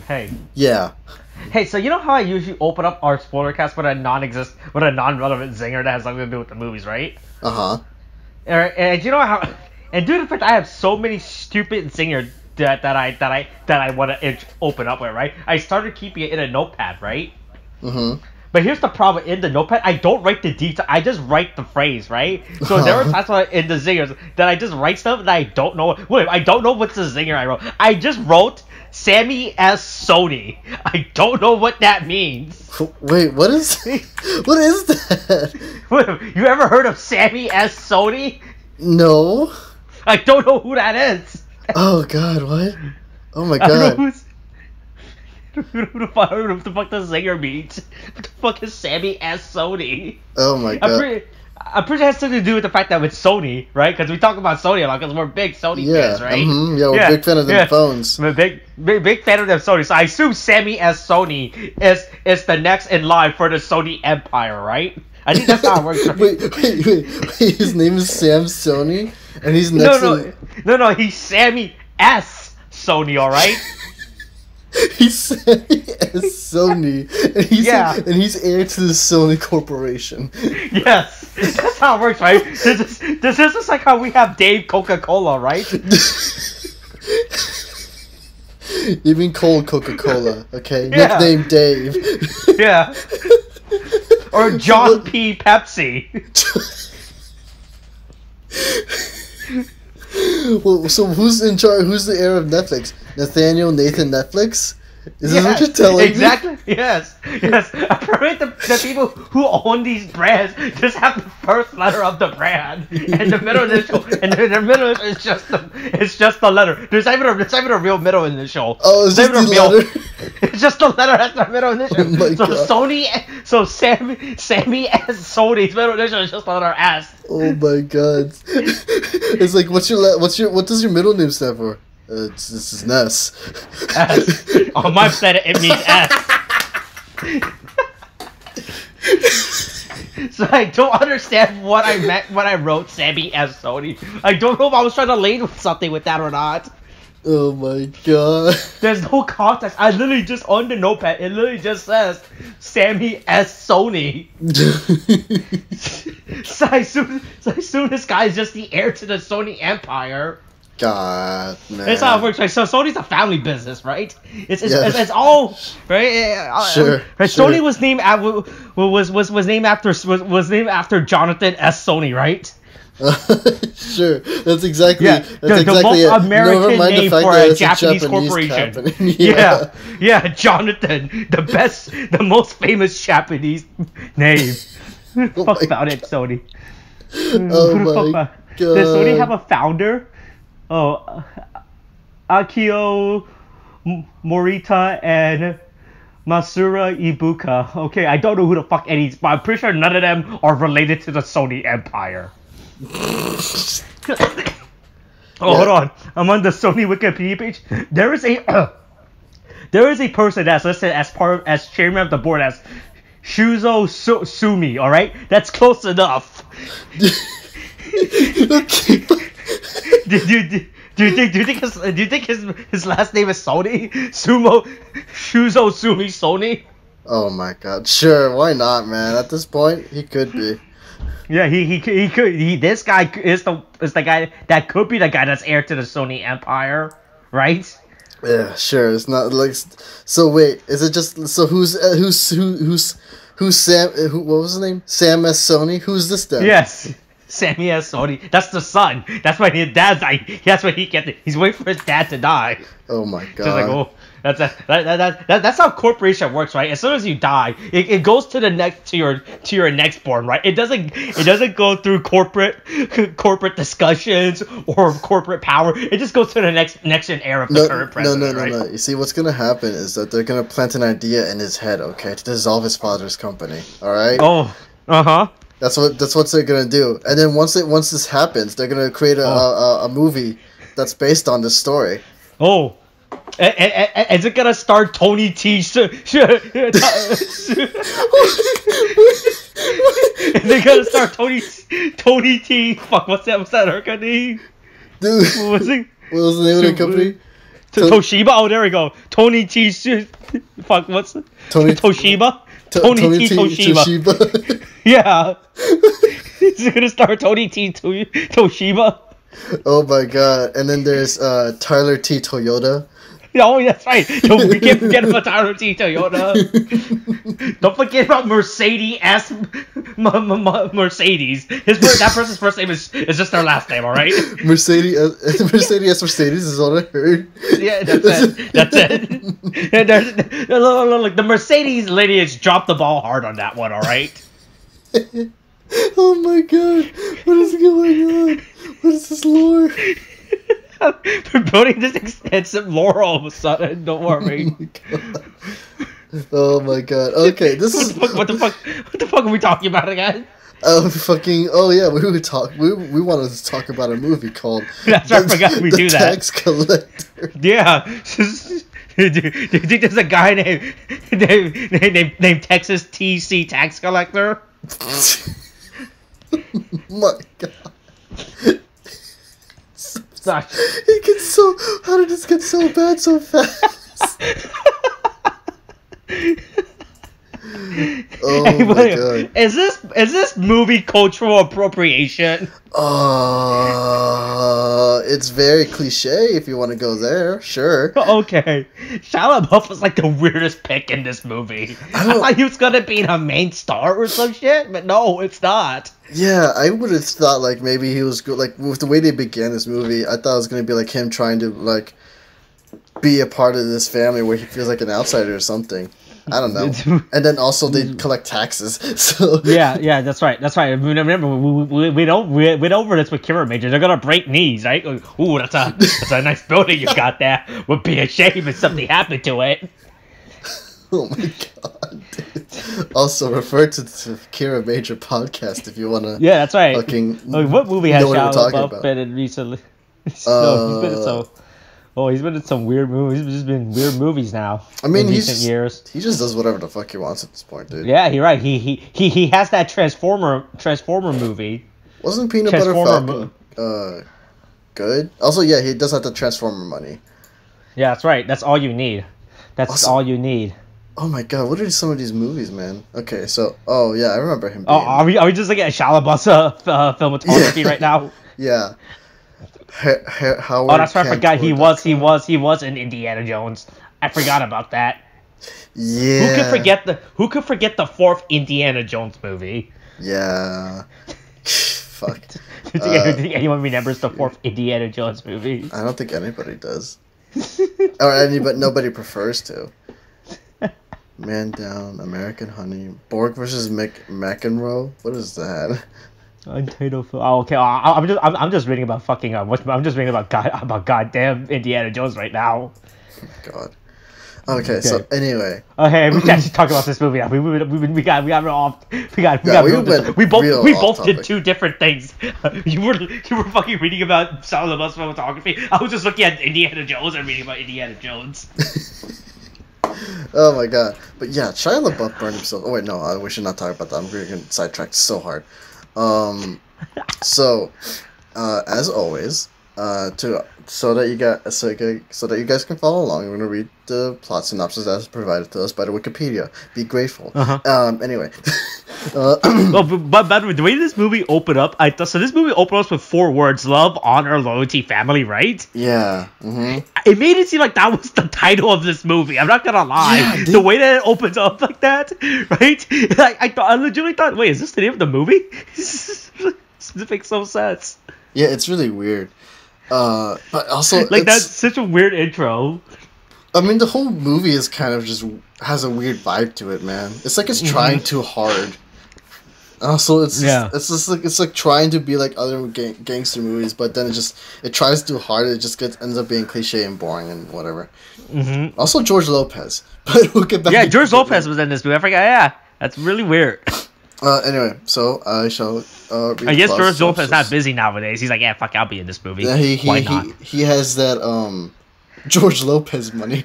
Hey. Yeah. Hey, so you know how I usually open up our spoiler cast with a non-relevant zinger that has nothing to do with the movies, right? Uh-huh. And you know how, and due to the fact I have so many stupid zingers that I want to open up with, right? I started keeping it in a notepad, right? Mm-hmm. But here's the problem: in the notepad, I don't write the detail. I just write the phrase, right? So there are times in the zingers that I just write stuff that I don't know. Wait, I don't know what's the zinger I wrote. I just wrote Sammy S. Sony. I don't know what that means. Wait, what is that? Wait, you ever heard of Sammy S. Sony? No. I don't know who that is. Oh God, what? Oh my I don't know God. who the fuck the zinger means. What the fuck is Sammy S. Sony? Oh my God. I'm pretty sure it has something to do with the fact that it's Sony, right? Because we talk about Sony a lot because we're big Sony fans, right? Mm-hmm. Yeah, we're big fan of them phones. I'm a big fan of them Sony. So I assume Sammy S. Sony is the next in line for the Sony empire, right? I think that's how it works. Right? wait. His name is Sam Sony, and he's next. No. He's Sammy S. Sony, all right. He's Sammy S. Sony, and he's heir to the Sony Corporation. Yes, that's how it works, right? This is just like how we have Dave Coca-Cola, right? You mean Cold Coca-Cola, okay? Yeah. Nickname Dave. Yeah. Or John P. Pepsi. Well, so who's in charge? Who's the heir of Netflix? Nathan Netflix? Is this what you're telling me? Exactly. Yes. Apparently, the people who own these brands just have the first letter of the brand and the middle initial, and the middle is just the letter. There's not even a real middle initial. Oh, it's just the letter. It's just the letter as the middle initial. Oh my God. Sammy S. Sony's middle initial is just the letter S. Oh my God. It's like what does your middle name stand for? This is Ness. S. On my planet, it means S. So I don't understand what I meant when I wrote Sammy S. Sony. I don't know if I was trying to lead with something with that or not. Oh my God. There's no context. I literally just on the notepad. It literally just says Sammy S. Sony. So I assume this guy is just the heir to the Sony empire. God, man. That's how it works, right? So Sony's a family business, right? It's all right. Sure. Right? Sure. Sony was named after Jonathan S. Sony, right? Sure. That's exactly the most American name for a Japanese corporation. Yeah, Jonathan, the most famous Japanese name. Fuck about it, Sony. Oh my God. Does Sony have a founder? Oh, Akio Morita and Masura Ibuka. Okay, I don't know who the fuck any, but I'm pretty sure none of them are related to the Sony empire. Hold on. I'm on the Sony Wikipedia page. There is a person that's listed as chairman of the board as Shuzo Sumi. All right, that's close enough. Okay. Do you think his last name is Sony? Shuzo Sumi Sony? Oh my God. Sure, why not, man? At this point, he could be. Yeah, he could. This guy is the guy that could be the guy that's heir to the Sony empire, right? Yeah, sure. It's not like. So wait, is it just so who's Sam? What was his name? Sam S. Sony. Who's this then? Yes. Sammy S. Sony. That's the son. That's why his dad's like. That's what he gets. He's waiting for his dad to die. Oh my God. Just like, oh, that's how corporation works, right? As soon as you die, it goes to the next to your next born, right? It doesn't go through corporate discussions or corporate power. It just goes to the next gen heir of the current president. No. You see, what's gonna happen is that they're gonna plant an idea in his head, okay, to dissolve his father's company. All right. Oh. That's what they're gonna do, and then once this happens, they're gonna create a movie that's based on this story. Oh, is it gonna star Tony T? Is it gonna star Tony T? Fuck, what's that her name? Dude, What was it? What was the name of the company? Toshiba. Oh, there we go. Tony T. Fuck, what's the Toshiba? Tony T. Toshiba. Yeah. He's gonna start Tony T. Toshiba. Oh my god! And then there's Tyler T. Toyota. Oh, that's right. We can't forget about Tyler T. Toyota. Don't forget about Mercedes S. Mercedes. That person's first name is just their last name. All right. Mercedes is all I heard. Yeah, that's it. And the Mercedes lineage dropped the ball hard on that one. All right. Oh my god! What is going on? What is this lore? We're building this extensive lore all of a sudden. Don't worry. Oh my god. Okay, this is what the fuck are we talking about again? Oh yeah, we wanted to talk about a movie called That's right, I forgot we do that. Tax Collector. Yeah. Do you think there's a guy named Texas TC Tax Collector? My god. It gets so. How did this get so bad so fast? Oh my god! Is this movie cultural appropriation? It's very cliche. If you want to go there, sure. Okay, Shia LaBeouf was like the weirdest pick in this movie. I thought he was gonna be a main star or some shit, but no, it's not. Yeah, I would have thought like maybe he was good. Like with the way they began this movie, I thought it was gonna be like him trying to like be a part of this family where he feels like an outsider or something. I don't know. And then also they collect taxes. So yeah, that's right. Remember, we went over this with camera majors. They're gonna break knees, right? Ooh, that's a nice building you got there. Would be a shame if something happened to it. Oh my god, dude. Also, refer to the Kira Major podcast if you wanna. Yeah, that's right. Fucking what movie has Shia LaBeouf been in recently? He's been in some weird movies. He's just been weird movies now. I mean, in recent years. He just does whatever the fuck he wants at this point, dude. Yeah, you're right. He has that Transformer movie. Wasn't Peanut Butter Falcon good? Also, yeah, he does have the Transformer money. Yeah, that's right. That's all you need. All you need. Oh my god, what are some of these movies, man? Okay, so yeah, I remember him. Are we just looking at Shia LaBeouf's filmography right now? Yeah. Howard that's right. I forgot he was in Indiana Jones. I forgot about that. Yeah. Who could forget the fourth Indiana Jones movie? Yeah. Fuck. Do you think anyone remembers the fourth Indiana Jones movie? I don't think anybody does. Nobody prefers to. Man Down, American Honey, Borg versus McEnroe. What is that? Untitled film. Oh, okay. I'm just reading about fucking. I'm just reading about goddamn Indiana Jones right now. God. Okay. So anyway. Okay, we can't just talk about this movie now. We got off. We both did two different things. You were fucking reading about Shia LaBeouf's cinematography. I was just looking at Indiana Jones and reading about Indiana Jones. Oh my god. But yeah, Shia LaBeouf burned himself. Oh wait, no, we should not talk about that. I'm getting sidetracked so hard. So as always, so that you guys can follow along, I'm gonna read the plot synopsis as provided to us by the Wikipedia. Be grateful. Anyway. But by the way, the way this movie opened up, so this movie opened up with 4 words: love, honor, loyalty, family, right? Yeah. Mm-hmm. It made it seem like that was the title of this movie. I'm not gonna lie. Yeah, the way that it opens up like that, right? I legitimately thought, wait, is this the name of the movie? This makes no sense. Yeah, it's really weird. But also, that's such a weird intro. I mean, the whole movie is kind of just has a weird vibe to it, man. It's like it's trying too hard. Also, it's like trying to be like other gangster movies, but then it tries too hard. It just ends up being cliche and boring and whatever. Mm-hmm. Also, George Lopez, but we'll get back. Yeah, George Lopez was in this movie. I forgot. Yeah, that's really weird. Anyway, so I shall. I guess George Lopez is not busy nowadays. He's like, yeah, fuck, I'll be in this movie. Yeah, Why not? He has that George Lopez money.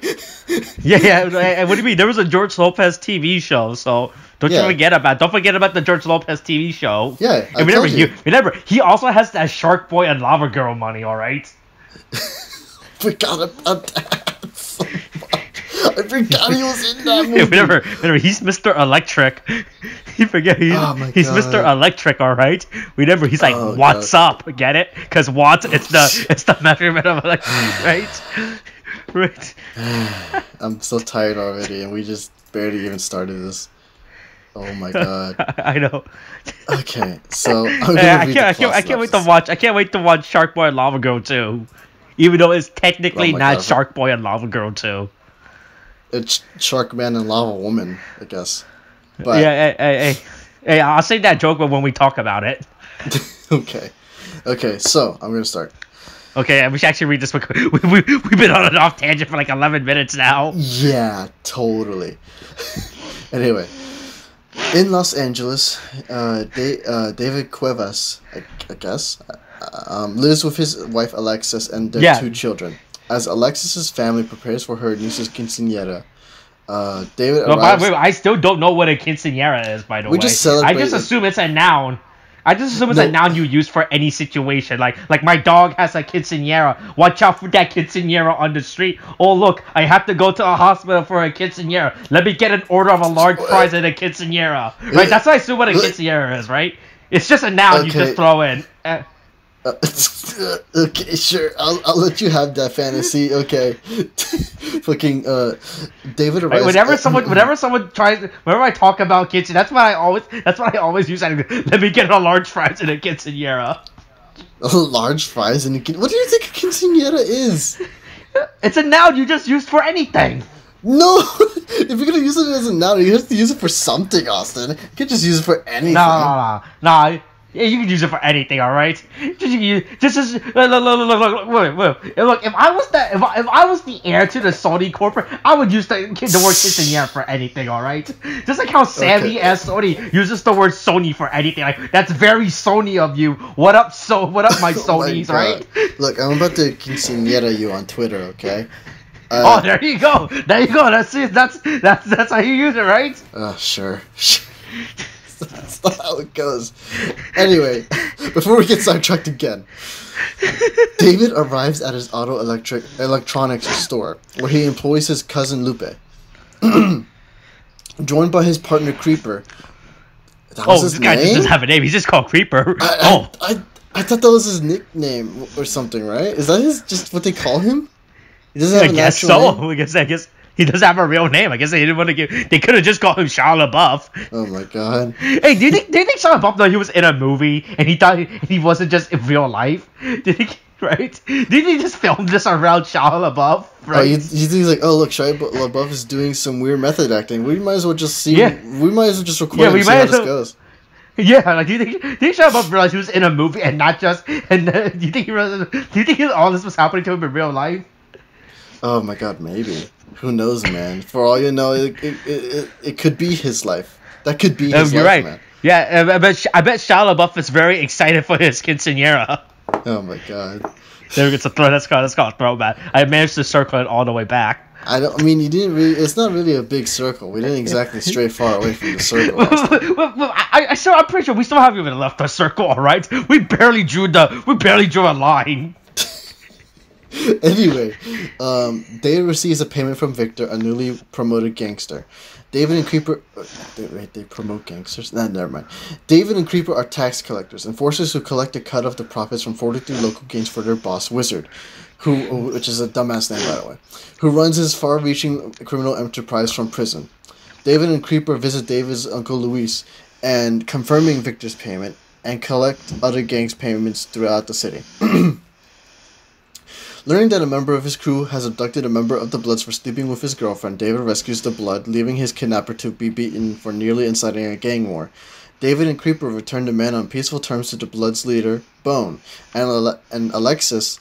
yeah. What do you mean? There was a George Lopez TV show, so don't forget about the George Lopez TV show. Yeah, and remember, he also has that Shark Boy and Lava Girl money. All right. Forgot about that. I forgot he was in that movie. Whenever he's Mr. Electric. You forget he's Mr. Electric, alright? Remember, he's like, what's up? Get it? Because watts, it's the measurement of electric, right? Right. I'm so tired already, and we just barely even started this. Oh my god. I know. Okay, so I can't wait to watch. I can't wait to watch Shark Boy and Lava Girl 2, even though it's technically not Shark Boy and Lava Girl 2. It's Shark Man and Lava Woman, I guess. But yeah, hey, I'll say that joke when we talk about it. Okay. So I'm gonna start. Okay, we should actually read this book. We've been on an off tangent for like 11 minutes now. Yeah, totally. Anyway, in Los Angeles, David Cuevas, I guess, lives with his wife Alexis and their 2 children. As Alexis's family prepares for her niece's quinceanera, David arrives... I still don't know what a quinceanera is, by the way. I just assume it's a noun. I just assume it's a noun you use for any situation. Like my dog has a quinceanera. Watch out for that quinceanera on the street. Oh, look, I have to go to a hospital for a quinceanera. Let me get an order of a large fries and a quinceanera. Right? That's what I assume what a quinceanera is, right? It's just a noun you just throw in. Okay, sure. I'll let you have that fantasy. Okay. Fucking David arrives. Whenever I talk about kids, that's what I always use. Let me get a large fries and a quinceanera. A large fries and a what do you think a quinceanera is? It's a noun you just use for anything. No, if you're gonna use it as a noun, you have to use it for something, Austin. You can't just use it for anything. No. Yeah, you can use it for anything, all right. Look. If I was the heir to the Sony corporate, I would use the word quinceanera for anything, all right. Just like how Sammy as Sony uses the word Sony for anything. Like that's very Sony of you. What up, my Sonys, right? Look, I'm about to quinceanera you on Twitter, okay? There you go. That's it. That's how you use it, right? Sure. That's not how it goes. Anyway, before we get sidetracked again, David arrives at his electronics store, where he employs his cousin Lupe. Joined by his partner Creeper. This guy just doesn't have a name. He's just called Creeper. I thought that was his nickname or something, right? Is that just what they call him? He doesn't have I guess he doesn't have a real name. I guess they didn't want to give. They could have just called him Shia LaBeouf. Oh my god! Hey, do you think Shia LaBeouf thought he was in a movie and he thought he wasn't just in real life? Did he? Right? Did he just film this around Shia LaBeouf? Right? Oh, you think he's like, oh look, Shia LaBeouf is doing some weird method acting. We might as well just see. Yeah. We might as well just record and see how this goes. Yeah, like do you think Shia LaBeouf realized he was in a movie and not just? And do you think all this was happening to him in real life? Oh my god, maybe. Who knows, man? For all you know, it could be his life. That could be his life, you're right. Man. Yeah, I bet Shia LaBeouf is very excited for his quinceanera. Oh my god. There we go. That's called a throwback. I managed to circle it all the way back. You didn't really. It's not really a big circle. We didn't exactly stray far away from the circle. I'm pretty sure we still haven't even left the circle. All right, we barely drew a line. Anyway, David receives a payment from Victor, a newly promoted gangster. David and Creeper... they promote gangsters? Nah, never mind. David and Creeper are tax collectors, enforcers who collect a cut of the profits from 43 local gangs for their boss, Wizard, which is a dumbass name, by the way, who runs his far-reaching criminal enterprise from prison. David and Creeper visit David's uncle Luis, and confirming Victor's payment, and collect other gangs' payments throughout the city. Learning that a member of his crew has abducted a member of the Bloods for sleeping with his girlfriend, David rescues the Blood, leaving his kidnapper to be beaten for nearly inciting a gang war. David and Creeper return the man on peaceful terms to the Blood's leader, Bone, and Alexis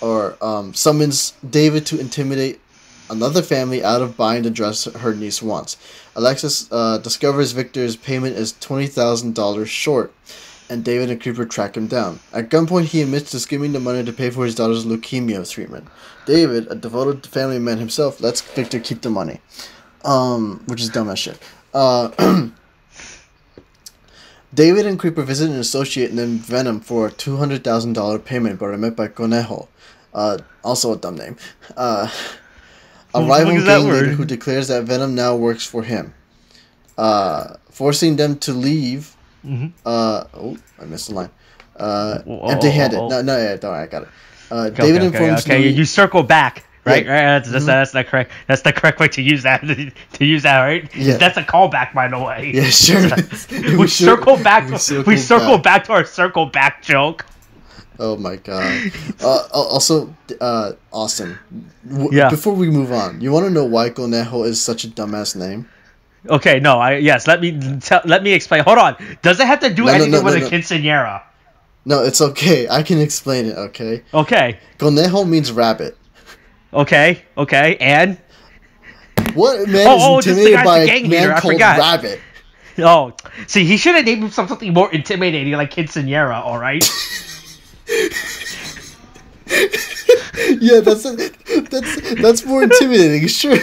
summons David to intimidate another family out of buying the dress her niece wants. Alexis discovers Victor's payment is $20,000 short, and David and Creeper track him down. At gunpoint, he admits to skimming the money to pay for his daughter's leukemia treatment. David, a devoted family man himself, lets Victor keep the money. Which is dumb as shit. David and Creeper visit an associate named Venom for a $200,000 payment, but are met by Conejo. Also a dumb name. A rival gang leader who declares that Venom now works for him, forcing them to leave. Oh, I missed the line. Empty-handed. No, yeah, don't worry, I got it. David informs Louis. You circle back. Right, right. That's the correct. That's the correct way to use that. Right? Yeah. That's a callback, by the way. Yeah, sure. We circle back. We circle back to our circle back joke. Oh my god. Also, Austin. Before we move on, you want to know why Conejo is such a dumbass name? Okay, no. Yes. Let me explain. Hold on. Does it have to do anything with a quinceañera? No, it's okay. I can explain it. Okay. Okay. Conejo means rabbit. Okay, and? What man is intimidated by a man called Rabbit? Oh, see, he should have named himself something more intimidating, like Quinceañera, alright? Yeah, that's more intimidating, sure.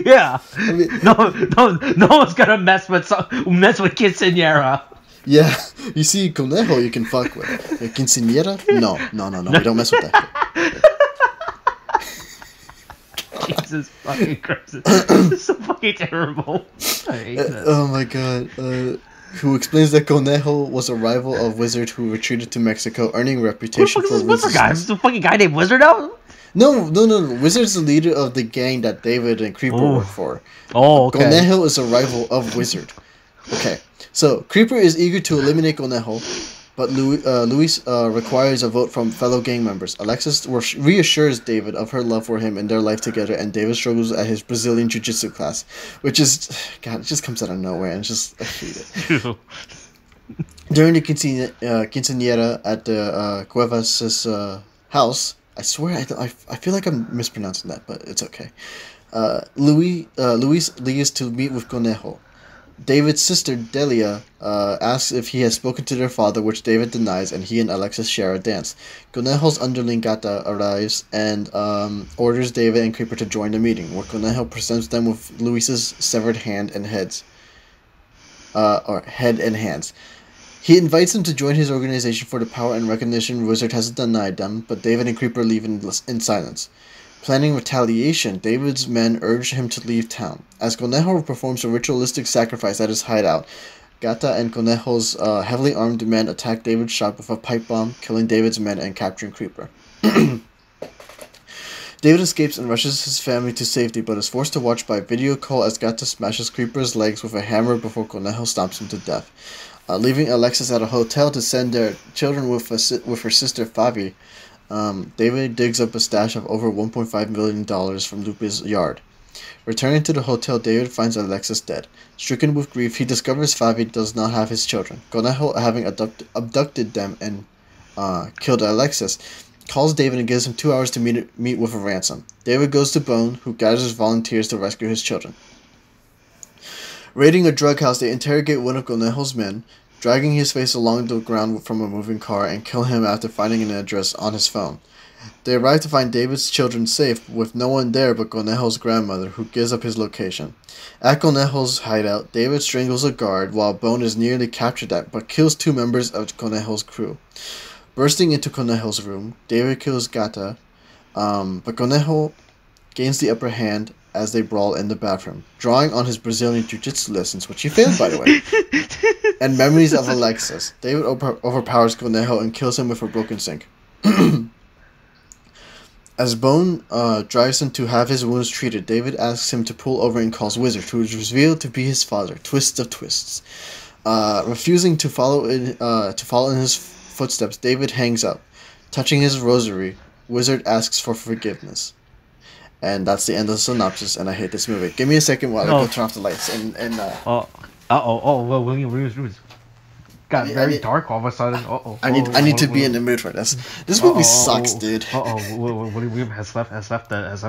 Yeah. I mean, no one's gonna mess with Quinceañera. Yeah, you see, Conejo you can fuck with. Quinceañera? No, we don't mess with that. Jesus fucking Christ. This is so fucking terrible. I hate this. Oh my god. Who explains that Conejo was a rival of Wizard who retreated to Mexico, earning a reputation for Wizard guy? Is the fucking guy named Wizard now? No. Wizard's the leader of the gang that David and Creeper work for. Oh, okay. Conejo is a rival of Wizard. Okay. So, Creeper is eager to eliminate Conejo, but Luis requires a vote from fellow gang members. Alexis reassures David of her love for him and their life together, and David struggles at his Brazilian Jiu-Jitsu class, which is, God, it just comes out of nowhere, and I hate it. During the quinceañera at the Cuevas' house, I swear, I feel like I'm mispronouncing that, but it's okay. Luis leaves to meet with Conejo. David's sister, Delia, asks if he has spoken to their father, which David denies, and he and Alexis share a dance. Conejo's underling Gata arrives and orders David and Creeper to join the meeting, where Conejo presents them with Luis's severed hand and hands. He invites them to join his organization for the power and recognition Wizard has denied them, but David and Creeper leave in silence. Planning retaliation, David's men urge him to leave town. As Conejo performs a ritualistic sacrifice at his hideout, Gata and Conejo's heavily armed men attack David's shop with a pipe bomb, killing David's men and capturing Creeper. David escapes and rushes his family to safety, but is forced to watch by video call as Gata smashes Creeper's legs with a hammer before Conejo stomps him to death. Leaving Alexis at a hotel to send their children with her sister Fabi, David digs up a stash of over $1.5 million from Lupe's yard. Returning to the hotel, David finds Alexis dead. Stricken with grief, he discovers Fabi does not have his children. Conejo, having abducted them and killed Alexis, calls David and gives him 2 hours to meet with a ransom. David goes to Bone, who gathers volunteers to rescue his children. Raiding a drug house, they interrogate one of Conejo's men, dragging his face along the ground from a moving car, and kill him after finding an address on his phone. They arrive to find David's children safe, with no one there but Conejo's grandmother, who gives up his location. At Conejo's hideout, David strangles a guard, while Bone is nearly captured but kills 2 members of Conejo's crew. Bursting into Conejo's room, David kills Gata, but Conejo gains the upper hand as they brawl in the bathroom, drawing on his Brazilian Jiu-Jitsu lessons, which he failed, by the way, and memories of Alexis. David overpowers Conejo and kills him with a broken sink. As Bone drives him to have his wounds treated, David asks him to pull over and calls Wizard, who is revealed to be his father, Twist of Twists. Refusing to follow in his footsteps, David hangs up. Touching his rosary, Wizard asks for forgiveness. And that's the end of the synopsis, and I hate this movie. Give me a second while I go turn off the lights. Well, William got very dark all of a sudden. I need to be in the mood for this. This movie sucks, dude. William has left.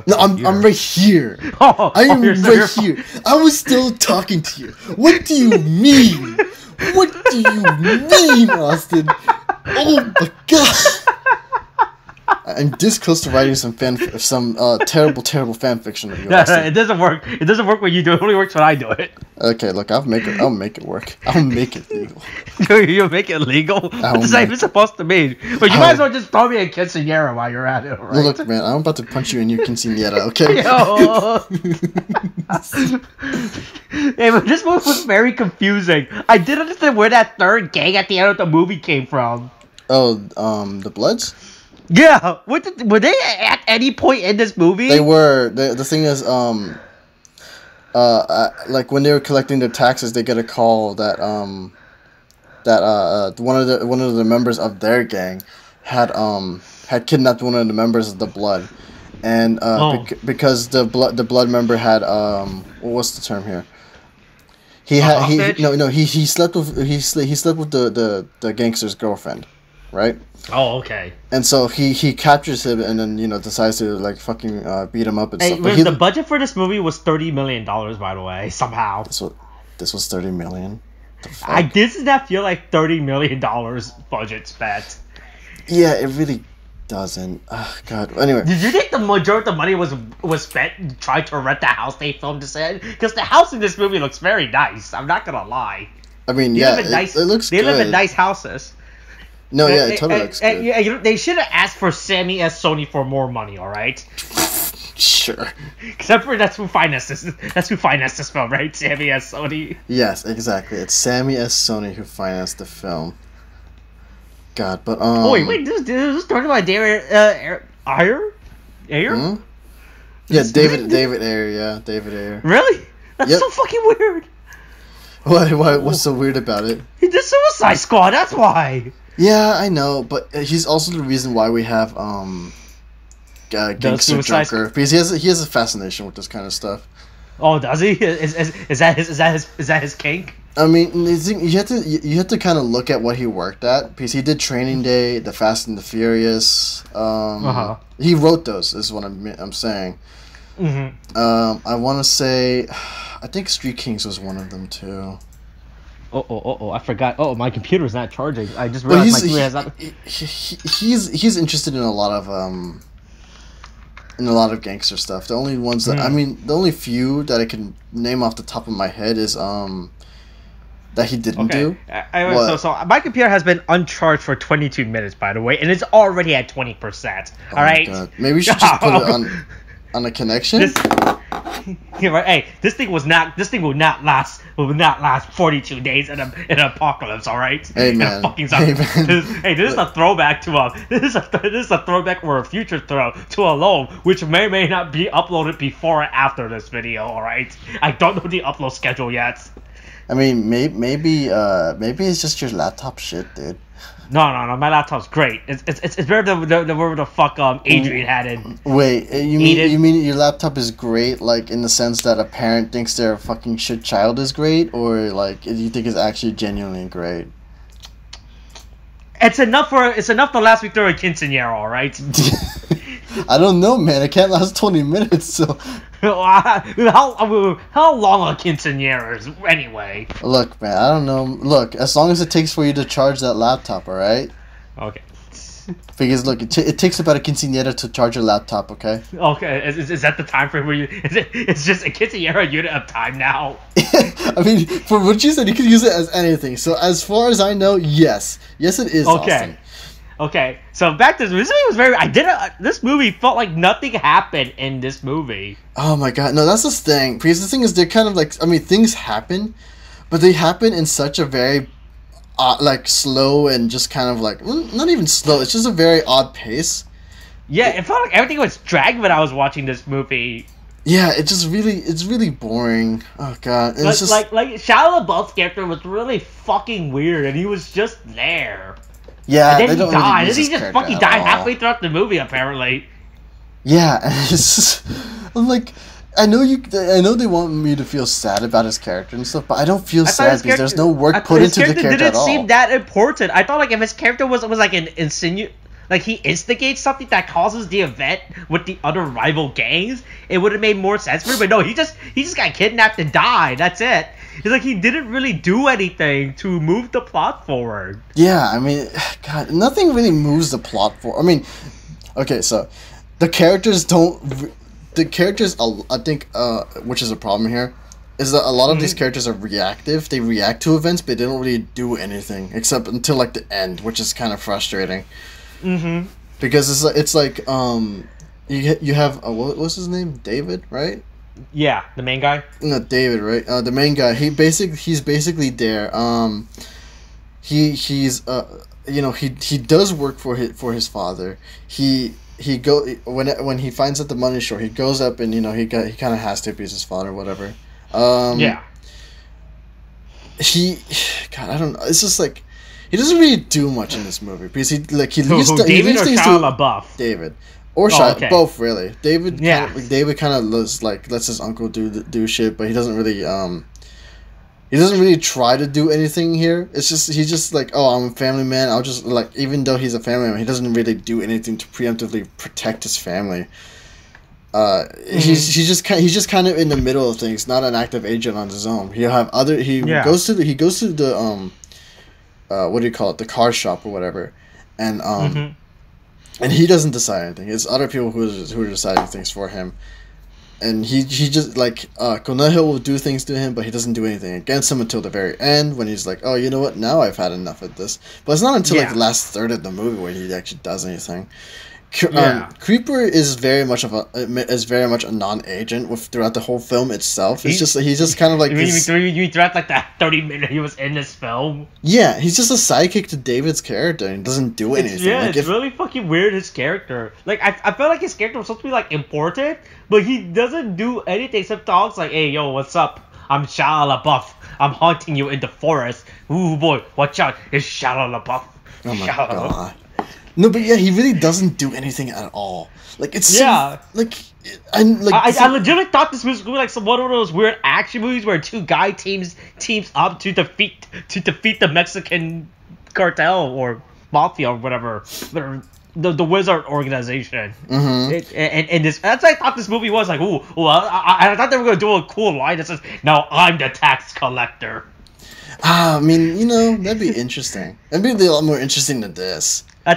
No, I'm right here. I am right here. I was still talking to you. What do you mean? What do you mean, Austin? Oh my god. I'm this close to writing some terrible fan fiction of yours. Yeah, it doesn't work. It doesn't work when you do it. It only works when I do it. Okay, look, I'll make it work. I'll make it legal. You'll make it legal? What's that even supposed to mean? But you might as well just throw me a quinceanera while you're at it, right? Look, man, I'm about to punch you in your quinceanera, okay? Hey, but this movie was very confusing. I didn't understand where that third gang at the end of the movie came from. Oh, the Bloods? Yeah, were they at any point in this movie? They were. The thing is, like when they were collecting their taxes, they get a call that one of the members of their gang had kidnapped one of the members of the Blood, and because the blood member had what's the term here? He slept with the gangster's girlfriend, right? Oh, okay. And so he captures him and then decides to like fucking beat him up and stuff. But the budget for this movie was $30 million, by the way. Somehow. This was $30 million. This does not feel like $30 million budget spent. Yeah, it really doesn't. Oh, God. Anyway, did you think the majority of the money was spent trying to rent the house they filmed this in? Because the house in this movie looks very nice. I'm not gonna lie. I mean, it looks good. They live in nice houses. No, yeah, it totally looks good. They should have asked for Sammy S. Sony for more money, all right? Sure. Except for that's who financed this. That's who financed this film, right? Sammy S. Sony. Yes, exactly. It's Sammy S. Sony who financed the film. God, but Oh wait, this is talking about David Ayer? Hmm? Yeah, David Ayer. Yeah, David Ayer. Really? That's so fucking weird. Why? What's so weird about it? He did Suicide Squad. That's why. Yeah, I know, but he's also the reason why we have Gangster Joker, because he has a fascination with this kind of stuff. Oh, does he? Is that his kink? I mean, you have to kind of look at what he worked at, because he did Training Day, The Fast and the Furious. He wrote those. Is what I'm saying. Mm-hmm. I want to say, I think Street Kings was one of them too. Oh! I forgot. Oh, my computer's not charging. I just realized my computer has not. He's interested in a lot of gangster stuff. The only ones that the only few that I can name off the top of my head is that he didn't do. So my computer has been uncharged for 22 minutes, by the way, and it's already at 20%. All right. God. Maybe we should just put it on a connection. Hey, this thing will not last 42 days in an apocalypse. All right. Hey man. This is a throwback to this is a throwback or a future throw to a loan, which may not be uploaded before or after this video. All right. I don't know the upload schedule yet. I mean, maybe it's just your laptop shit, dude. No, my laptop's great. It's better than whatever the fuck Adrian had in. Wait, you mean your laptop is great, like in the sense that a parent thinks their fucking shit child is great, or like do you think it's actually genuinely great? It's enough to last me through a quinceanera, all right? I don't know, man. It can't last 20 minutes, so. How long are quinceaneras anyway? Look, man, I don't know. Look, as long as it takes for you to charge that laptop, all right? Okay. Because look, it takes about a quinceanera to charge your laptop, okay? Okay, is that the time frame where you? It's just a quinceanera unit of time now. I mean, for what you said, you could use it as anything. So as far as I know, yes, it is. Okay. Austin. Okay, so back to this movie was very. This movie felt like nothing happened in this movie. Oh my god, no, that's the thing. Because the thing is, they're kind of like, I mean, things happen, but they happen in such a very, like slow and just kind of like not even slow. It's just a very odd pace. Yeah, it felt like everything was dragged when I was watching this movie. Yeah, it's really boring. Oh god, and like, it's just like Shia LaBeouf's character was really fucking weird, and he was just there. Yeah, and then he died. Really he just fucking died halfway throughout the movie, apparently. Yeah, and it's just, I'm like, I know they want me to feel sad about his character and stuff, but I don't feel sad because there's no work put into the character at all. Didn't seem that important. I thought like if his character was like an like he instigates something that causes the event with the other rival gangs, it would have made more sense for him. But no, he just got kidnapped and died. That's it. It's like he didn't really do anything to move the plot forward. Yeah, I mean, God, nothing really moves the plot forward. I mean, okay, so the characters don't. The characters, I think, which is a problem here, is that a lot of these characters are reactive. They react to events, but they don't really do anything except until like the end, which is kind of frustrating. Mm-hmm. Because it's like you have what's his name? David, right? Yeah, the main guy. No, David, right? The main guy. He's basically there. He does work for his father. When he finds out the money's short, he goes up and he kind of has to be his father or whatever. Yeah. God, I don't know. It's just like he doesn't really do much in this movie because he leaves David or Shia LaBeouf? David. Or Shia, okay. Both really. David kind of lets his uncle do shit, but he doesn't really try to do anything here. It's just he's just like, oh, I'm a family man. I'll just like, even though he's a family man, he doesn't really do anything to preemptively protect his family. He's just kind of in the middle of things, not an active agent on his own. He'll have goes to the what do you call it, the car shop or whatever, and he doesn't decide anything. It's other people who are deciding things for him. And he just like Conejo will do things to him, but he doesn't do anything against him until the very end when he's like, oh, you know what? Now I've had enough of this. But it's not until like the last third of the movie where he actually does anything. Creeper is very much a non-agent throughout the whole film itself. He's just kind of like you throughout like that 30 minutes he was in this film. Yeah, he's just a sidekick to David's character and doesn't do anything. It's really fucking weird, his character. Like I felt like his character was supposed to be like important, but he doesn't do anything except talks like, hey yo, what's up? I'm Shia LaBeouf. I'm haunting you in the forest. Ooh boy, watch out, it's Shia LaBeouf. Oh my god. No, but yeah, he really doesn't do anything at all. Like it's I legitimately thought this was going to be like one of those weird action movies where two guy teams up to defeat the Mexican cartel or mafia or whatever, the wizard organization. Mm-hmm. And that's what I thought this movie was like. I thought they were going to do a cool line that says, "Now I'm the tax collector." I mean, that'd be interesting. That'd be a lot more interesting than this. I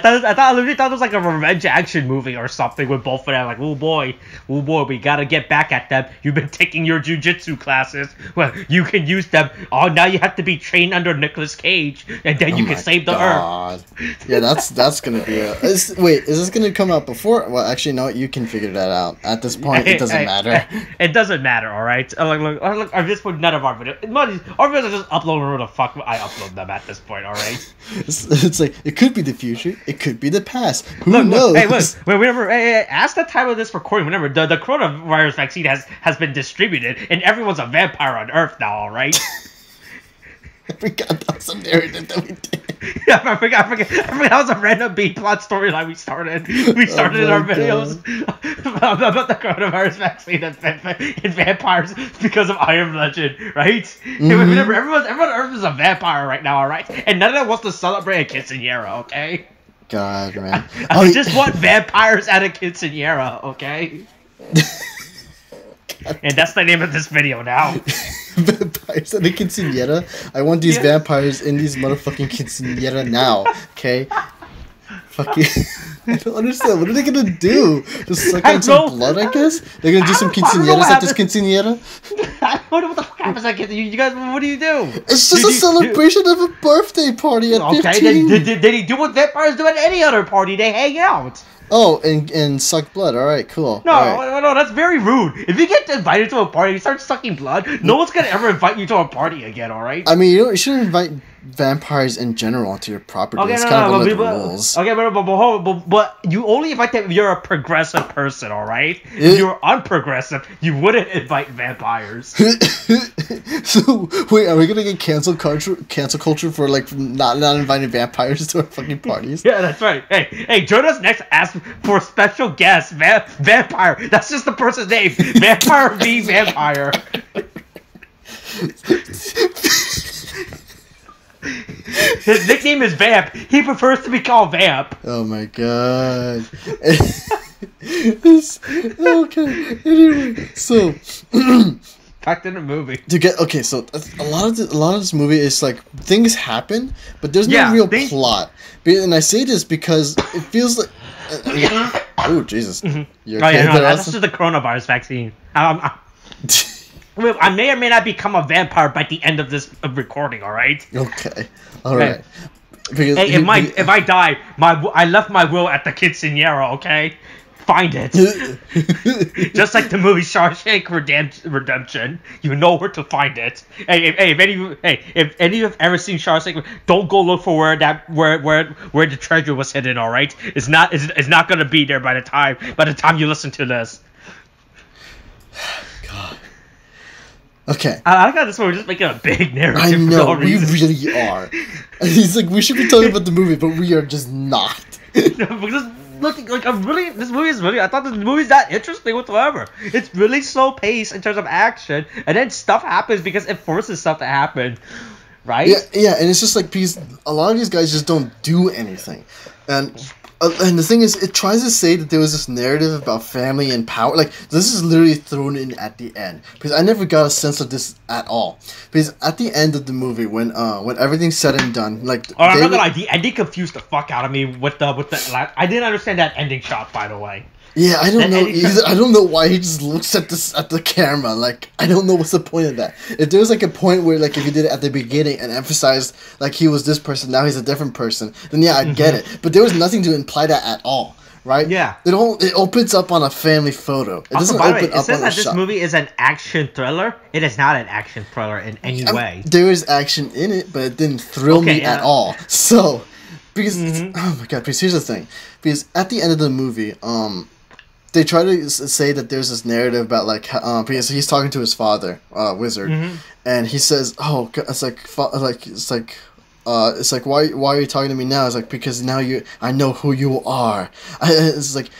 literally thought it was like a revenge action movie or something with both of them. Like, oh boy, we gotta get back at them. You've been taking your jujitsu classes. Well, you can use them. Oh, now you have to be trained under Nicolas Cage, and then you can save the Earth. Yeah, that's gonna be wait, is this gonna come out before? Well, actually, no, you can figure that out. At this point, it doesn't matter. It doesn't matter, all right? Look, at this point, none of our videos. Our videos are just upload where the fuck I upload them at this point, all right? It's like, it could be the future. It could be the past. Who knows? Ask the time of this recording. Remember, the coronavirus vaccine has been distributed, and everyone's a vampire on Earth now. All right. I forgot that was a narrative that we did. Yeah, I forgot that was a random B plot storyline we started. We started in our videos about the coronavirus vaccine and vampires because of I Am Legend, right? Mm-hmm. Remember, everyone on Earth is a vampire right now, all right? And none of them wants to celebrate a quinceañera, okay? God, man. I just want vampires at a quinceañera, okay? And that's the name of this video now. Vampires at a quinceañera? I want these vampires in these motherfucking quinceañera now, okay? Fucking... I don't understand. What are they gonna do? Just suck on some blood, I guess? They're gonna do some quinceañeras at this quinceañera? I don't know what the fuck happens at quinceañera. You guys, what do you do? It's just a celebration of a birthday party at 15. Okay, did he do what vampires do at any other party? They hang out. Oh, and suck blood. All right, cool. No, that's very rude. If you get invited to a party, you start sucking blood, no one's gonna ever invite you to a party again. All right. I mean, you shouldn't invite vampires in general onto your property. Okay, it's kind of the rules. Okay, but you only invite them if you're a progressive person. All right. If you're unprogressive, you wouldn't invite vampires. So wait, are we gonna get cancel culture for like not inviting vampires to our fucking parties? Yeah, that's right. Hey, join us next. Ask for special guest vampire. That's just the person's name. Vampire v Vampire. His nickname is Vamp. He prefers to be called Vamp. Oh my god. Okay. Anyway, so back to the movie. So a lot of this movie is like things happen, but there's no real plot. And I say this because it feels like. Oh Jesus! Mm-hmm. You're okay, that's just the coronavirus vaccine. I may or may not become a vampire by the end of this recording. All right. Okay. All right. Because if I die, I left my will at the Quinceanera. Okay. Find it. Just like the movie Shawshank Redemption, you know where to find it. Hey, if any of you have ever seen Shawshank, don't go look for where the treasure was hidden. All right, it's not gonna be there by the time you listen to this. God. Okay. I got this one. We're just making a big narrative. I know, for no reason. we really are. He's like, we should be talking about the movie, but we are just not. Because looking like this movie is really. I thought this movie's that interesting whatsoever. It's really slow paced in terms of action, and then stuff happens because it forces stuff to happen, right? Yeah, and it's just like because a lot of these guys just don't do anything, and the thing is, it tries to say that there was this narrative about family and power. Like, this is literally thrown in at the end because I never got a sense of this at all. Because at the end of the movie, when everything's said and done, like, I'm not gonna lie, the ending confused the fuck out of me with the I didn't understand that ending shot, by the way. Yeah, I don't know either. I don't know why he just looks at the camera. Like, I don't know what's the point of that. If there was like a point where like if you did it at the beginning and emphasized like he was this person, now he's a different person, then yeah, I'd get it. But there was nothing to imply that at all, right? Yeah. It opens up on a family photo. It doesn't open up on a shot. It says that this movie is an action thriller. It is not an action thriller in any way. There is action in it, but it didn't thrill me at all. So, because oh my god, because here's the thing. Because at the end of the movie, they try to say that there's this narrative about like because he's talking to his father, Wizard, and he says, "Oh, it's like why are you talking to me now?" It's like because now I know who you are. It's like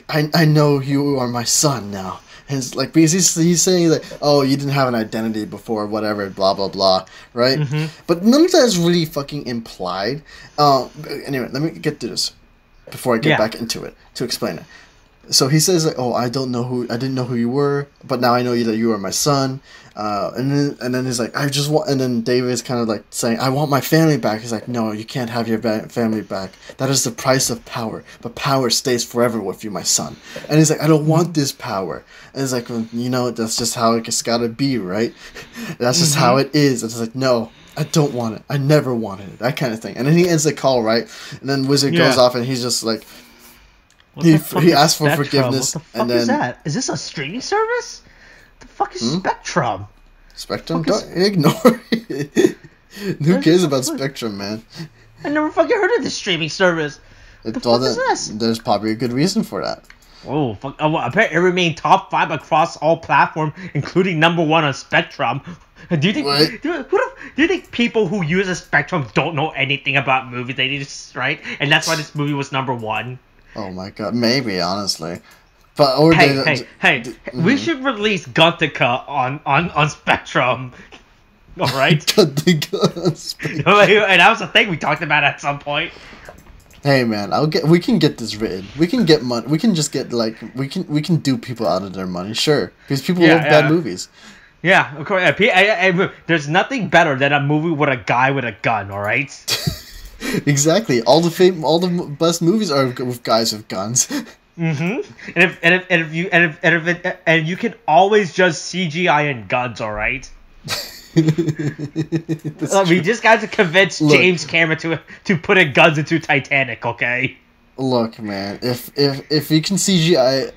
I know you are my son now. And it's like because he's saying like, "Oh, you didn't have an identity before, whatever, blah blah blah," right? But none of that is really fucking implied. Anyway, let me get to this before I get back into it to explain it. So he says like, "Oh, I didn't know who you were, but now I know that you are my son." And then he's like, "I just want." And then David's kind of like saying, "I want my family back." He's like, "No, you can't have your family back. That is the price of power. But power stays forever with you, my son." And he's like, "I don't want this power." And it's like, well, you know, that's just how it's gotta be, right? That's just how it is. And it's like, no, I don't want it. I never wanted it. That kind of thing. And then he ends the call, right? And then Wizard goes off, and he's just like. He asked for forgiveness, what the fuck and then is that? Is this a streaming service? The fuck is Spectrum? Spectrum? Don't ignore it. Who cares about Spectrum, man? I never fucking heard of this streaming service. What the fuck is this? There's probably a good reason for that. Oh fuck! Apparently, it remained top 5 across all platforms, including #1 on Spectrum. Do you think? Do you think people who use a Spectrum don't know anything about movies? They just right, and that's why this movie was #1. Oh my god, maybe honestly, but we should release Guntica on Spectrum. All right. Guntica on Spectrum. And that was a thing we talked about at some point. Hey man, we can get this written. We can get money. We can just get like we can do people out of their money, sure, because people love bad movies. Yeah, of course. There's nothing better than a movie with a guy with a gun. All right. Exactly. All the best movies are with guys with guns. And you can always judge CGI and guns, all right? We just got to convince James Cameron to put in guns into Titanic, okay? Look, man, if you can CGI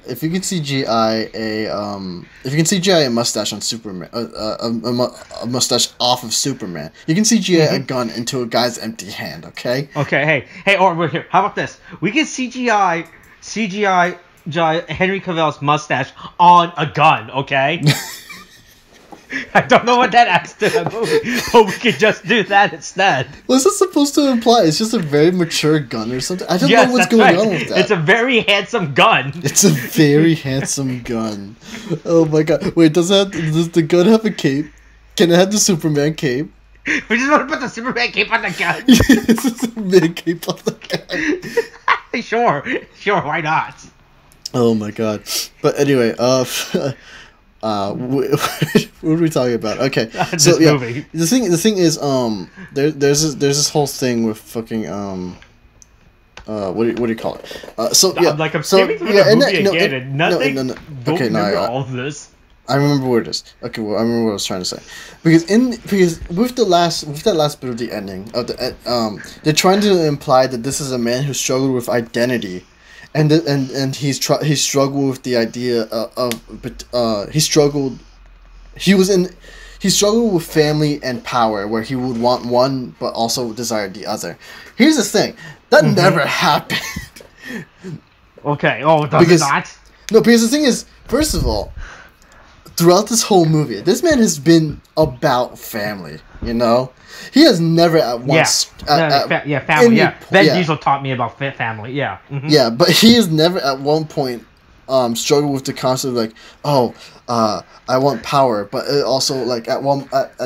a mustache on Superman, a mustache off of Superman, you can CGI a gun into a guy's empty hand, okay? Okay, hey, or here, how about this? We can CGI Henry Cavill's mustache on a gun, okay? I don't know what that adds to the movie, but we could just do that instead. What's it supposed to imply? It's just a very mature gun or something? I don't know what's going on with that. It's a very handsome gun. It's a very handsome gun. Oh my god. Wait, does the gun have a cape? Can it have the Superman cape? We just want to put the Superman cape on the gun. It's a Superman cape on the gun. Sure, why not? Oh my god. But anyway, what were we talking about? Okay, so yeah, movie. the thing is, there's this whole thing with fucking what do you call it? I'm skipping through the movie again, and nothing. Okay, no, all of this. I remember where it is. Okay, well, I remember what I was trying to say, because with that last bit of the ending of they're trying to imply that this is a man who struggled with identity, and he struggled with the idea he struggled with family and power, where he would want one but also desired the other. Here's the thing, that never happened. Okay. Oh, does it not? No, because the thing is, first of all, throughout this whole movie, this man has been about family, you know? He has never at once... family, Ben Diesel taught me about family, yeah. Mm-hmm. Yeah, but he has never at one point struggled with the concept of, like, I want power, but it also, like, at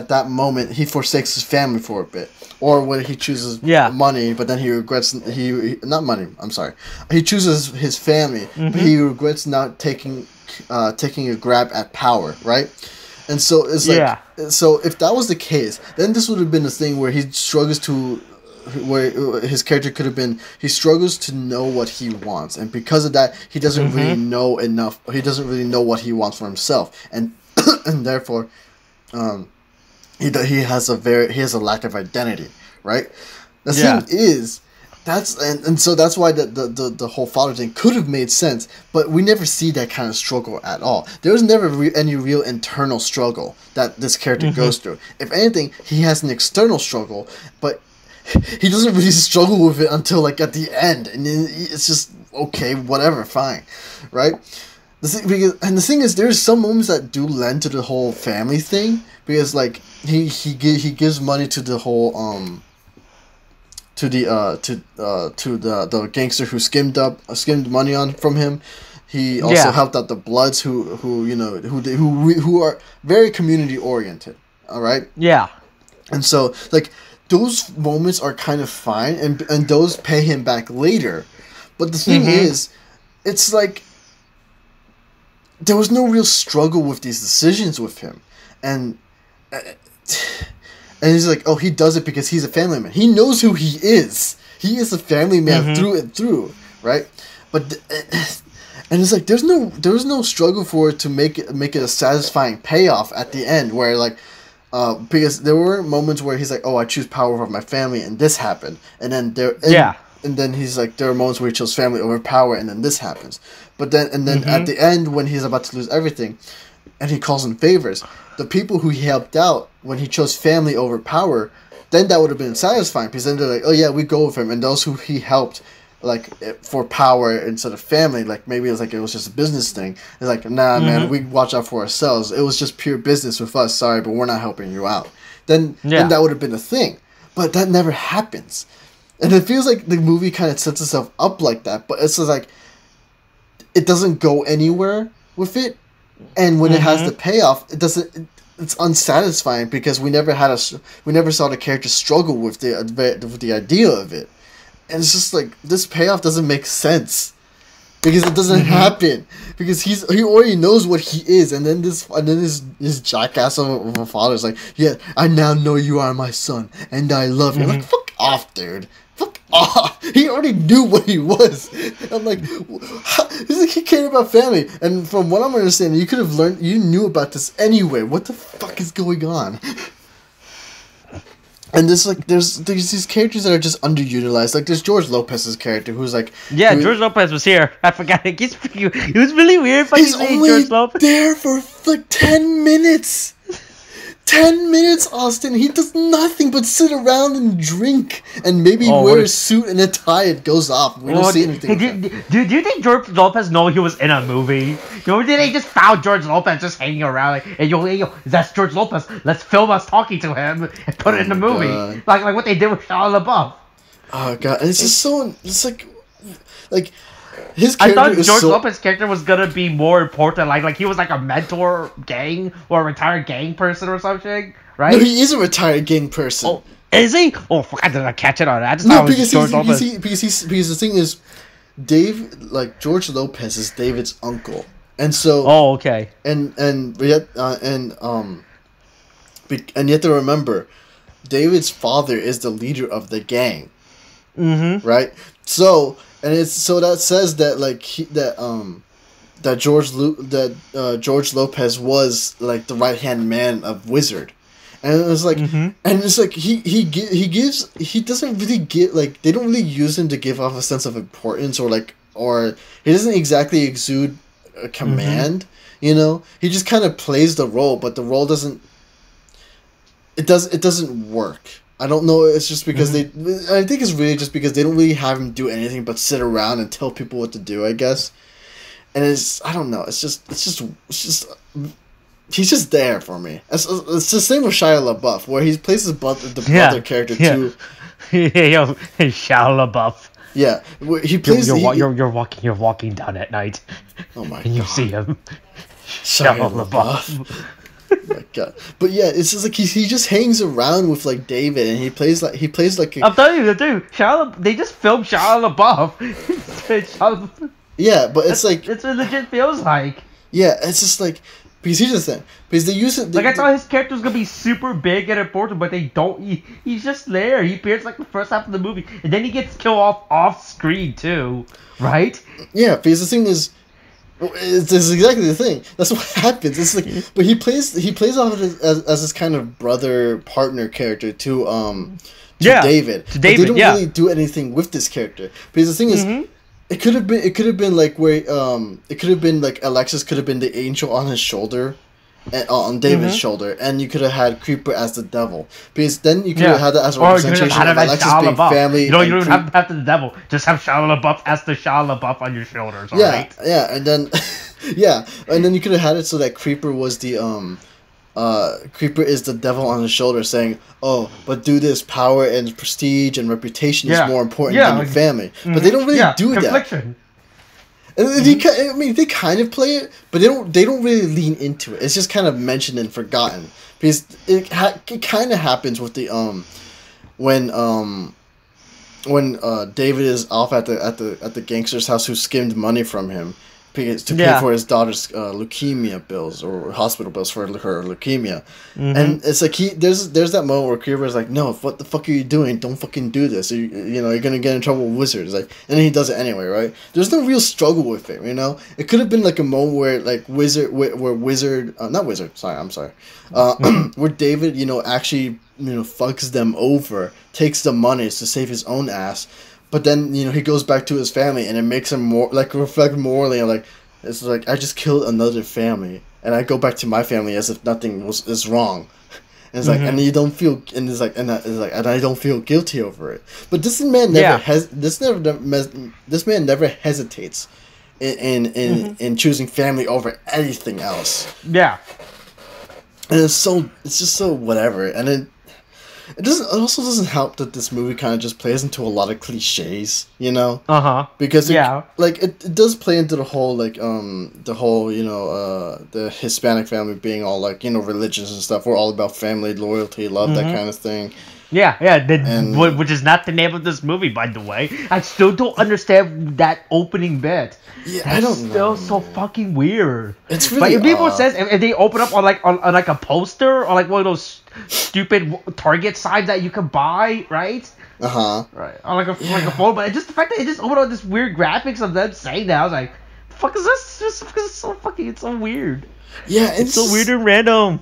that moment, he forsakes his family for a bit. Or when he chooses money, but then he regrets... Not money, I'm sorry. He chooses his family, but he regrets not taking a grab at power, right? And so it's like, so if that was the case, then this would have been a thing where he struggles to, where his character could have been, he struggles to know what he wants, and because of that, he doesn't really know enough. He doesn't really know what he wants for himself, and and therefore, he has a lack of identity, right? The thing is, so that's why the whole father thing could have made sense, but we never see that kind of struggle at all. There was never any real internal struggle that this character goes through. If anything, he has an external struggle, but he doesn't really struggle with it until, like, at the end, and it's just okay, whatever, fine, right? The thing is, there's some moments that do lend to the whole family thing, because, like, he gives money to the whole to the gangster who skimmed money from him. He also helped out the Bloods who are very community oriented. All right. Yeah. And so, like, those moments are kind of fine, and those pay him back later. But the thing is, it's like there was no real struggle with these decisions with him, and he's like, oh, he does it because he's a family man. He knows who he is. He is a family man through and through, right? But and it's like there was no struggle for it to make it a satisfying payoff at the end, where, like, because there were moments where he's like, oh, I choose power over my family, and this happened, and then and then he's like, there are moments where he chose family over power, and then this happens. But then at the end, when he's about to lose everything, and he calls in favors, the people who he helped out when he chose family over power, then that would have been satisfying, because then they're like, oh yeah, we go with him. And those who he helped, like, for power instead of family, like, maybe it was just a business thing. It's like, nah, man, we watch out for ourselves. It was just pure business with us. Sorry, but we're not helping you out. Then that would have been a thing. But that never happens. And it feels like the movie kind of sets itself up like that, but it's just like, it doesn't go anywhere with it. And when it has the payoff, it's unsatisfying, because we never saw the character struggle with the idea of it. And it's just like, this payoff doesn't make sense, because it doesn't happen, because he already knows what he is, and then this jackass of a father is like, yeah, I now know you are my son, and I love you. Like, fuck off, dude. Fuck off. He already knew what he was. I'm like, he's like, he cared about family, and from what I'm understanding, you could have learned, you knew about this anyway. What the fuck is going on? And there's these characters that are just underutilized. Like, there's George Lopez's character, who's like... Yeah, George Lopez was here. I forgot. He was really weird. He's only George Lopez there for, like, 10 minutes. 10 minutes, Austin. He does nothing but sit around and drink, and maybe wear a suit and a tie. It goes off. We don't see anything. Do you think George Lopez know he was in a movie? Did they just found George Lopez just hanging around, like, hey, yo, that's George Lopez. Let's film us talking to him and put it in the movie, God. like what they did with Shia LaBeouf. Oh god, and it's just so, it's like. His I thought George Lopez's character was gonna be more important, like he was like a mentor gang or a retired gang person or something, right? No, he is a retired gang person. Oh, is he? Oh, fuck, I didn't catch it on that. I just no, thought it was George Lopez. Because the thing is, George Lopez is David's uncle, and so. Oh, okay. And yet you have to remember, David's father is the leader of the gang. Right. So. And that says that George Lopez was like the right hand man of Wizard, and it was like, and it's like he doesn't really get like they don't really use him to give off a sense of importance or he doesn't exactly exude a command. You know, he just kind of plays the role, but the role doesn't work. I don't know. It's just because I think it's really just because they don't really have him do anything but sit around and tell people what to do, I guess. And I don't know. It's just he's just there for me. It's the same with Shia LaBeouf, where he plays the brother character too. Yo, Shia LaBeouf. Yeah, he plays. You're walking down at night. Oh my god! And you see him. Shia LaBeouf. Oh my god! But yeah, it's just like he just hangs around with like David, and he plays like I'm telling you, dude. They just filmed Shia LaBeouf. Yeah, but it's like it's what it legit feels like. Yeah, it's just like because here's the thing because they use it. I thought his character was gonna be super big and important, but they don't. He's just there. He appears like the first half of the movie, and then he gets killed off screen too, right? Yeah, because the thing is. This is exactly the thing. That's what happens. It's like, but he plays off as this kind of brother partner character to David. To David, but they don't really do anything with this character because the thing is, it could have been like where it could have been like Alexis could have been the angel on his shoulder, and on David's shoulder, and you could have had Creeper as the devil because then you could have had that as a representation of Alexis being family. You don't even have the devil. Just have Shia LaBeouf as the Shia LaBeouf on your shoulders. Right? Yeah, and then and then you could have had it so that Creeper was the Creeper is the devil on his shoulder, saying, "Oh, but do this. Power and prestige and reputation is more important than your family." But they don't really do that. And they kind of play it, but they don't really lean into it. It's just kind of mentioned and forgotten because it kind of happens with the when David is off at the gangster's house who skimmed money from him to pay for his daughter's leukemia bills or hospital bills for her leukemia, and it's like there's that moment where Creeper is like, no, what the fuck are you doing? Don't fucking do this. You're gonna get in trouble with wizards. Like, and then he does it anyway, right? There's no real struggle with it, you know. It could have been like a moment where like where David actually fucks them over, takes the money to save his own ass. But then, he goes back to his family, and it makes him more, like, reflect morally, and, like, it's like, I just killed another family, and I go back to my family as if nothing is wrong. And it's like, and you don't feel, and it's like, and I don't feel guilty over it. But this man never this man never hesitates in choosing family over anything else. Yeah. And it's just so whatever, and it also doesn't help that this movie kind of just plays into a lot of cliches, because it does play into the whole the Hispanic family being all like religious and stuff. We're all about family, loyalty, love, that kind of thing. Which is not the name of this movie, by the way. I still don't understand that opening bit. Yeah, I don't know. It's still so fucking weird. It's really if people says if they open up on a poster or like one of those stupid Target signs that you can buy, right? Right. On like a phone, but just the fact that it just opened up this weird graphics of them saying that, I was like, the fuck is this? Just because it's so weird. Yeah, it's so weird and random.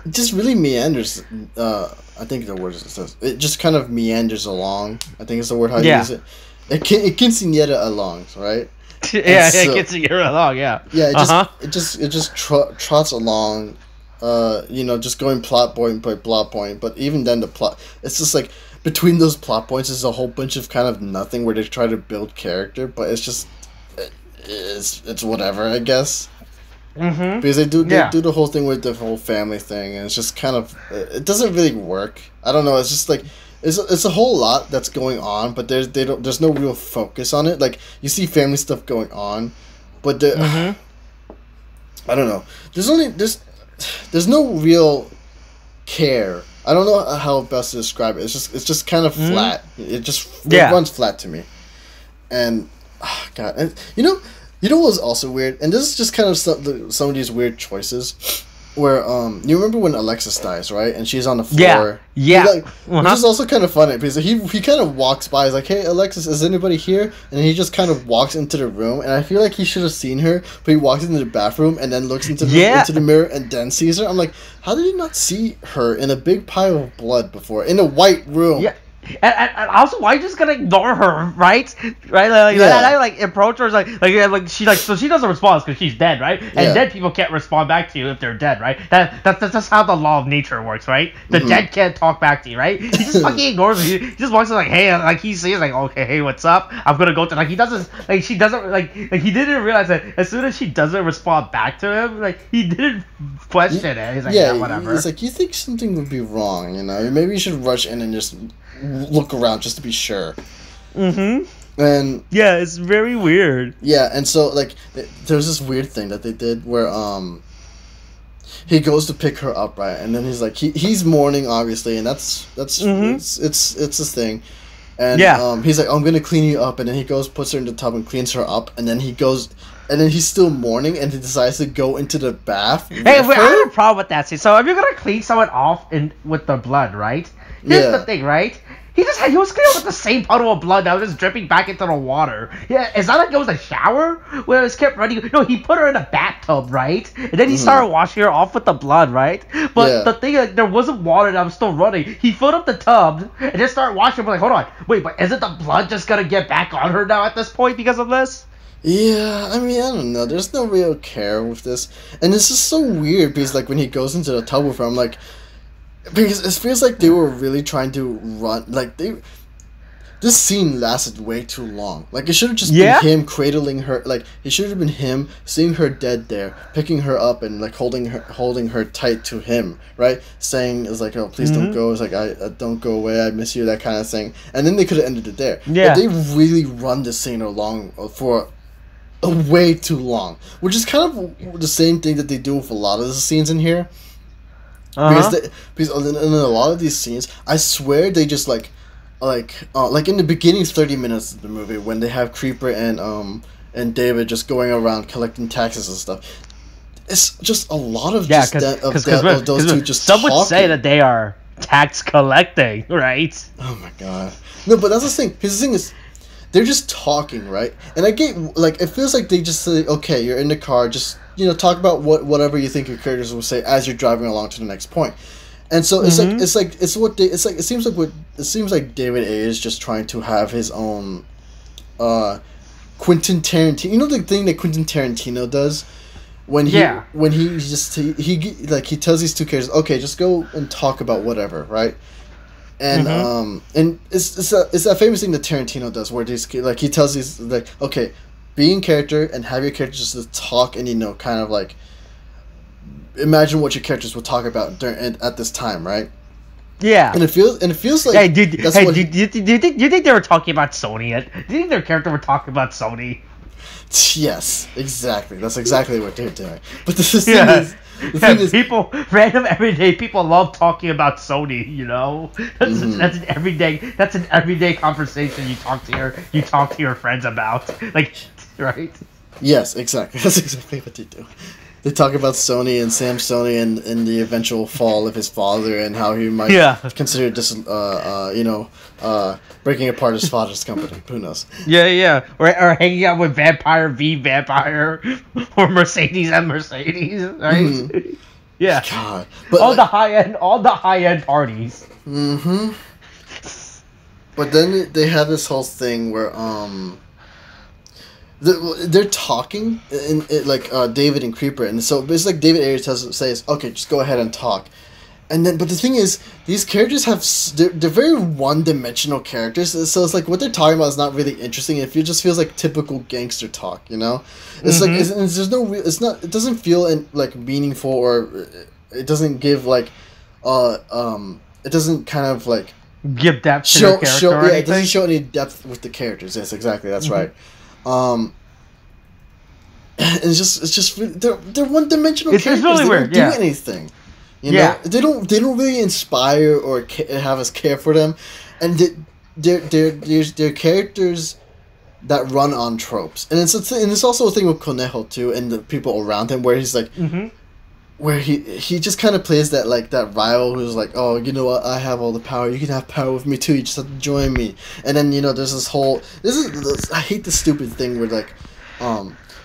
It just really meanders. I think the word is it just kind of meanders along. I think it's the word how you use it. It quinceanera along, right? Quinceanera along. Yeah. Yeah. It just trots along. Just going plot point by plot point. But even then, the plot, it's just like between those plot points is a whole bunch of kind of nothing where they try to build character, but it's just it's whatever, I guess. Because they do the whole thing with the whole family thing, and it's just kind of it doesn't really work. I don't know. It's just like it's a whole lot that's going on, but there's no real focus on it. Like you see family stuff going on, but I don't know. There's no real care. I don't know how best to describe it. It's just kind of flat. It runs flat to me, and God, and you know what was also weird, and this is just kind of some of these weird choices. where you remember when Alexis dies, right? And she's on the floor. Yeah. Which is also kind of funny because he kind of walks by. He's like, "Hey, Alexis, is anybody here?" And he just kind of walks into the room. And I feel like he should have seen her, but he walks into the bathroom and then looks into the mirror and then sees her. I'm like, how did he not see her in a big pile of blood before in a white room? Yeah. And also, why are you just gonna ignore her, right? Like I approach her so she doesn't respond because she's dead, right? And dead people can't respond back to you if they're dead, right? That's just how the law of nature works, right? The dead can't talk back to you, right? He just fucking ignores me. He just walks in like, hey, like he sees like, okay, hey, what's up? I'm gonna go to like he doesn't like she doesn't like he didn't realize that as soon as she doesn't respond back to him, like he didn't question it. He's like, yeah, whatever. It's like you think something would be wrong, you know? Maybe you should rush in and just look around just to be sure. And yeah, it's very weird. Yeah, and so like there's this weird thing that they did where he goes to pick her up, right? And then he's like he's mourning obviously, and that's it's this thing. And he's like, I'm gonna clean you up, and then he goes, puts her in the tub and cleans her up, and then he goes, and then he's still mourning, and he decides to go into the bath. Hey, wait, I have a problem with that. See, so if you're gonna clean someone off with the blood, right? Here's the thing, right? He was cleaning with the same puddle of blood that was just dripping back into the water. Yeah, it's not like it was a shower where it just kept running. No, he put her in a bathtub, right? And then he started washing her off with the blood, right? But the thing, like, there wasn't water that was still running. He filled up the tub and just started washing her. Like, hold on, wait, but isn't the blood just gonna get back on her now at this point because of this? Yeah, I mean, I don't know. There's no real care with this, and this is so weird because like when he goes into the tub with her, I'm like. Because it feels like they were really trying to run, like this scene lasted way too long. Like it should have just been him cradling her, like it should have been him seeing her dead there, picking her up and like holding her tight to him, right? Saying it's like, oh please don't go. It's like I don't go away. I miss you, that kind of thing. And then they could have ended it there. Yeah. But they really run the scene along for way too long, which is kind of the same thing that they do with a lot of the scenes in here. Because in a lot of these scenes, I swear they just like in the beginning 30 minutes of the movie when they have Creeper and David just going around collecting taxes and stuff. It's just a lot of those two just some talking. Would say that they are tax collecting, right? Oh my god! No, but that's the thing. Because the thing is, they're just talking, right? And I get like it feels like they just say, okay, you're in the car, just. Talk about whatever you think your characters will say as you're driving along to the next point, and so it seems like David A is just trying to have his own, Quentin Tarantino. You know the thing that Quentin Tarantino does, when he tells these two characters, okay, just go and talk about whatever, right? And and it's that famous thing that Tarantino does where he tells these like, okay. Be in character and have your characters just talk and kind of like imagine what your characters would talk about at this time, right? Yeah. And it feels like hey, do you think they were talking about Sony? Do you think their character were talking about Sony? Yes, exactly. That's exactly what they're doing. But the thing is, people, random everyday people love talking about Sony. You know, that's an everyday conversation you talk to your friends about, like. Right? Yes, exactly. That's exactly what they do. They talk about Sony and Sam Sony and the eventual fall of his father and how he might consider this, breaking apart his father's company. Who knows? Yeah. Or hanging out with Vampire v Vampire or Mercedes and Mercedes, right? Yeah. God. But all the high end parties. But then they have this whole thing where they're talking, David and Creeper, and so it's like David Ayers says, okay, just go ahead and talk. And then, but the thing is, these characters they're very one-dimensional characters, so it's like what they're talking about is not really interesting. It just feels like typical gangster talk, you know? It's like, there's no real, it doesn't feel like meaningful, or it doesn't give like, it doesn't kind of like... give depth to the character it doesn't show any depth with the characters. Yes, exactly, that's right. It's just they're one dimensional characters. It's really weird. They don't do anything. You know, they don't really inspire or have us care for them, and they're characters that run on tropes. And it's also a thing with Conejo too, and the people around him, where he's like, where he just kind of plays that like that rival who's like, oh, you know what, I have all the power, you can have power with me too, you just have to join me. And then, you know, there's this whole I hate this stupid thing where like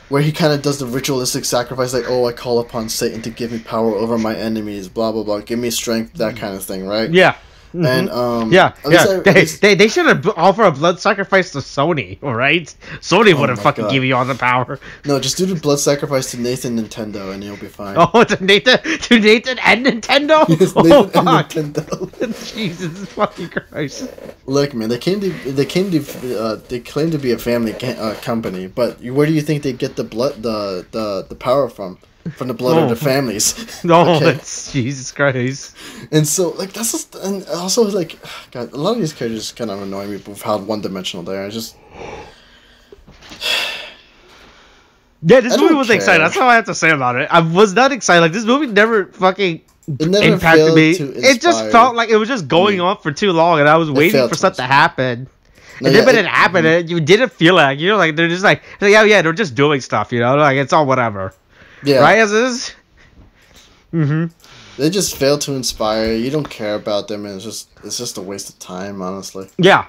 where he kind of does the ritualistic sacrifice, like, oh, I call upon Satan to give me power over my enemies, blah blah blah, give me strength, that kind of thing, right? Yeah. And they should have offered a blood sacrifice to Sony, all right? Sony would have fucking give you all the power. No, just do the blood sacrifice to Nathan Nintendo, and you'll be fine. Oh, to Nathan and Nintendo. Yes, Nathan and Nintendo. Jesus fucking Christ! Look, man, they claim to be a family company, but where do you think they get the blood, the power from? From the blood of the families. No, okay? That's Jesus Christ. And so, like, that's just, and also, like, God, a lot of these characters kind of annoy me with how one-dimensional they are. I just... Yeah, this movie was exciting. That's all I have to say about it. I was not excited. Like, this movie never fucking impacted me. It just felt like it was just going on for too long, and I was waiting for something to happen. And then when it happened, you didn't feel like, you know, like, they're just like, yeah, they're just doing stuff, you know? Like, it's all whatever. Yeah. Right, as is? Mm-hmm. They just fail to inspire. You don't care about them, and it's just a waste of time, honestly. Yeah.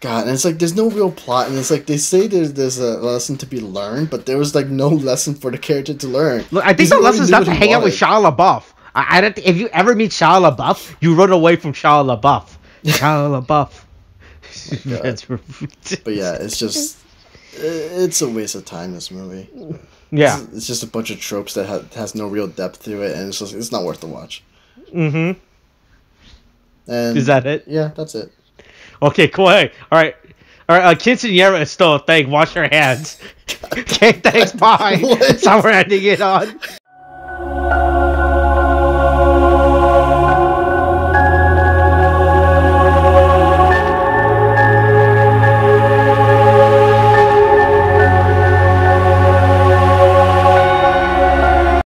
God, and it's like there's no real plot, and it's like they say there's a lesson to be learned, but there was like no lesson for the character to learn. Look, I think the lesson is not to hang out with Shia LaBeouf. I don't. If you ever meet Shia LaBeouf, you run away from Shia LaBeouf. Shia LaBeouf. But yeah, it's a waste of time, this movie. Yeah, it's just a bunch of tropes that has no real depth to it, and it's not worth the watch. Mm-hmm. And is that it? Yeah, that's it. Okay, cool. Hey, all right. Quinceanera is still a thing. Wash your hands. Okay, thanks. Bye. So we're ending it on.